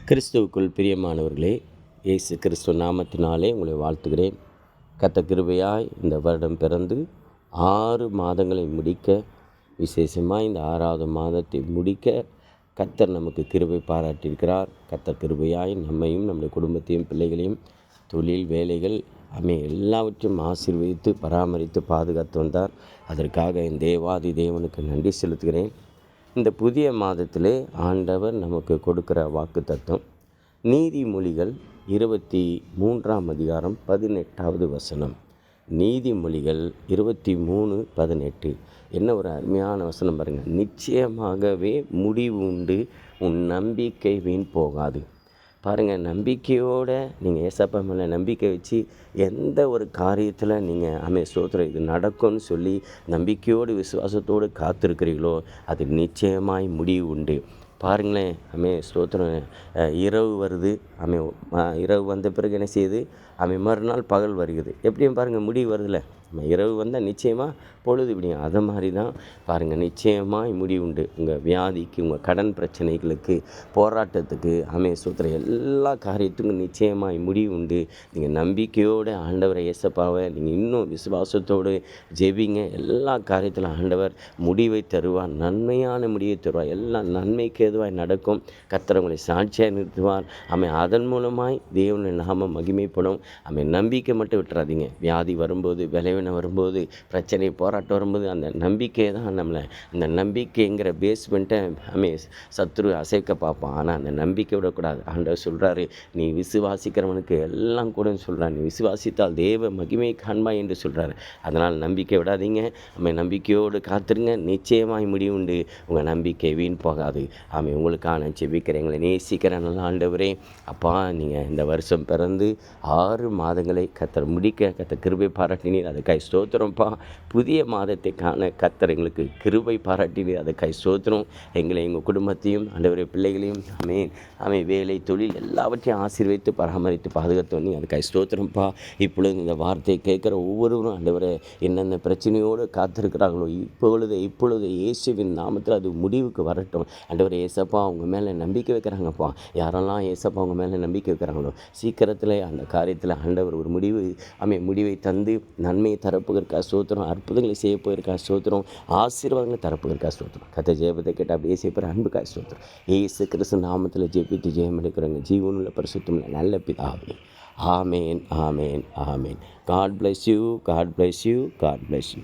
கிறிஸ்துவுக்குள் பிரியமானவர்களே, இயேசு கிறிஸ்துவ நாமத்தினாலே உங்களை வாழ்த்துகிறேன். கர்த்தர் கிருபையாய் இந்த வருடம் பிறந்து 6 மாதங்களை முடிக்க, விசேஷமாக இந்த 6வது மாதத்தை முடிக்க கர்த்தர் நமக்கு கிருபை பாராட்டியிருக்கிறார். கர்த்தர் கிருபையாய் நம்மையும் நம்முடைய குடும்பத்தையும் பிள்ளைகளையும் தொழில் வேலைகள் எல்லாவற்றையும் ஆசீர்வதித்து பராமரித்து பாதுகாத்து வந்தார். அதற்காக என் தேவாதி தேவனுக்கு நன்றி செலுத்துகிறேன். இந்த புதிய மாதத்திலே ஆண்டவர் நமக்கு கொடுக்கிற வாக்குத்தத்தம் நீதிமொழிகள் 23ஆம் அதிகாரம் 18வது வசனம். நீதிமொழிகள் 23:18. என்ன ஒரு அருமையான வசனம் பாருங்கள். நிச்சயமாகவே முடிவு உண்டு, உன் நம்பிக்கை வீண் போகாது. பாருங்கள், நம்பிக்கையோடு நீங்கள் ஏசப்பா மேலே நம்பிக்கை வச்சு எந்த ஒரு காரியத்தில் நீங்கள் ஸ்தோத்திரம் இது நடக்கும்னு சொல்லி நம்பிக்கையோடு விசுவாசத்தோடு காத்திருக்கிறீர்களோ அது நிச்சயமாய் முடிவு உண்டு. பாருங்களேன், ஸ்தோத்திரம். இரவு வருது, இரவு வந்த பிறகு என்ன செய்யுது? மறுநாள் பகல் வருகிறது. எப்படியும் பாருங்கள், முடிவு வருதில்ல. இரவு வந்தால் நிச்சயமாக பொழுது விடியும். அதை மாதிரி தான் பாருங்கள், நிச்சயமாக முடிவு உண்டு. உங்கள் வியாதிக்கு, உங்கள் கடன் பிரச்சனைகளுக்கு, போராட்டத்துக்கு, ஸ்தோத்திரம் எல்லா காரியத்துக்கும் நிச்சயமாக முடிவு உண்டு. நீங்கள் நம்பிக்கையோடு ஆண்டவரை இயேசப்பாவை நீங்கள் இன்னும் விசுவாசத்தோடு ஜெபிங்க. எல்லா காரியத்திலும் ஆண்டவர் முடிவை தருவார், நன்மையான முடிவை தருவார். எல்லாம் நன்மைக்கு எதுவாய் நடக்கும். கர்த்தர் உங்களை சாட்சியாக நிறுத்துவார். அதன் மூலமாய் தேவனுடைய நாமம் மகிமைப்படும். நம்பிக்கை மட்டும் விட்டுறாதீங்க. வியாதி வரும்போது, விளைவின வரும்போது, பிரச்சனை போராட்டம் வரும்போது அந்த நம்பிக்கையை தான் அந்த நம்பிக்கைங்கிற பேஸ்மெண்ட்டை சத்துரு அசைக்க பார்ப்பான். ஆனால் அந்த நம்பிக்கை விடக்கூடாது. ஆண்டவர் சொல்கிறாரு, நீ விசுவாசிக்கிறவனுக்கு எல்லாம் கூட சொல்கிறார். நீ விசுவாசித்தால் தேவ மகிமை காண்பாய் என்று சொல்கிறாரு. அதனால் நம்பிக்கை விடாதீங்க. நம்பிக்கையோடு காத்துருங்க. நிச்சயமாய் முடிவு உண்டு. உங்கள் நம்பிக்கை வீண் போகாது. உங்களுக்கான ஜெபிக்கிறேன். எங்களை நேசிக்கிற நல்ல ஆண்டவரே, அப்பா, நீங்கள் இந்த வருஷம் பிறந்து 6 மாதங்களை கர்த்தர் முடிக்க கர்த்தர் கிருபை பாராட்டினீர். அதுக்காய் ஸ்தோத்திரம்ப்பா. புதிய மாதத்தை காண கர்த்தர் எங்களுக்கு கிருபை பாராட்டினீர். அதுக்காய் ஸ்தோத்திரம். எங்களை, எங்கள் குடும்பத்தையும், ஆண்டவரே பிள்ளைகளையும் வேலை தொழில் எல்லாவற்றையும் ஆசீர்வதித்து பராமரித்து பாதுகாத்து வந்தீங்க. அதுக்காய் ஸ்தோத்திரம்ப்பா. இப்பொழுது இந்த வார்த்தையை கேட்குற ஒவ்வொருவரும் ஆண்டவரை என்னென்ன பிரச்சனையோடு காத்திருக்கிறார்களோ இப்பொழுது இயேசுவின் நாமத்தில் அது முடிவுக்கு வரட்டும். ஆண்டவரே ஏசப்பா, அவங்க மேலே நம்பிக்கை வைக்கிறாங்கப்பா. யாரெல்லாம் ஏசப்பா அவங்க மேலே நம்பிக்கை வைக்கிறாங்களோ சீக்கிரத்தில் அந்த காரியத்தில் ஆண்டவர் ஒரு முடிவை தந்து நன்மையை தரப்புகிறக்கா ஸ்தோத்திரம். அற்புதங்களை செய்ய போயிருக்கா ஸ்தோத்திரம். ஆசீர்வாதங்களை தரப்புகிறக்கா ஸ்தோத்திரம். கர்த்தர் ஜெயபத்தை கேட்டால் அப்படியே செய்ய அன்புக்கா ஸ்தோத்திரம். இயேசு கிறிஸ்து நாமத்தில் ஜெபித்து ஜெயம் எடுக்கிறவங்க ஜீவனுள்ள பரிசுத்தம் நல்ல பிதாவே. ஆமேன், ஆமேன், ஆமேன். God bless you. God bless you. God bless you.